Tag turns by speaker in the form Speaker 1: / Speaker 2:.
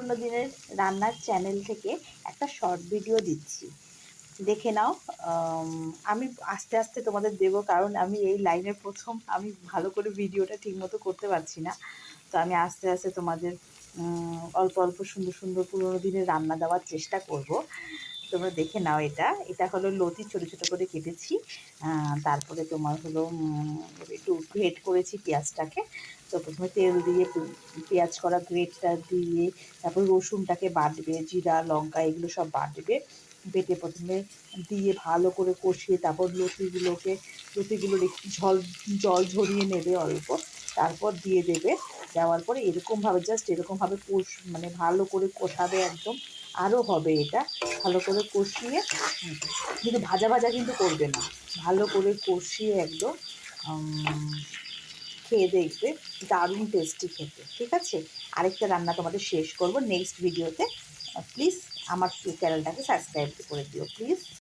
Speaker 1: পুরনো দিনের রান্নার চ্যানেল থেকে একটা শর্ট ভিডিও দিচ্ছি, দেখে নাও। আমি আস্তে আস্তে তোমাদের দেবো, কারণ আমি এই লাইনের প্রথম, আমি ভালো করে ভিডিওটা ঠিকমতো করতে পারছি না। তো আমি আস্তে আস্তে তোমাদের অল্প অল্প সুন্দর সুন্দর পুরনো দিনের রান্না দেওয়ার চেষ্টা করব। তোমরা দেখে নাও। এটা হলো লতি ছোটো ছোটো করে কেটেছি। তারপরে তোমার হলো একটু গ্রেট করেছি পেঁয়াজটাকে। তো প্রথমে তেল দিয়ে পেঁয়াজ করা গ্রেটটা দিয়ে তারপর রসুনটাকে বাটবে, জিরা লঙ্কা এগুলো সব বাটবে, বেটে প্রথমে দিয়ে ভালো করে কষিয়ে তারপর লতিগুলো জল ঝরিয়ে নেবে অল্প, তারপর দিয়ে দেবে। দেওয়ার পরে এরকমভাবে জাস্ট এরকমভাবে মানে ভালো করে কষাবে একদম। আরও হবে এটা ভালো করে কষিয়ে, কিন্তু ভাজা ভাজা কিন্তু করবে না, ভালো করে কষিয়ে একদম খেয়ে দেখবে, দারুণ টেস্টি খেতে। ঠিক আছে, আরেকটা রান্না তোমাদের শেষ করব নেক্সট ভিডিওতে। প্লিজ আমার চ্যানেলটাকে সাবস্ক্রাইব করে দিও প্লিজ।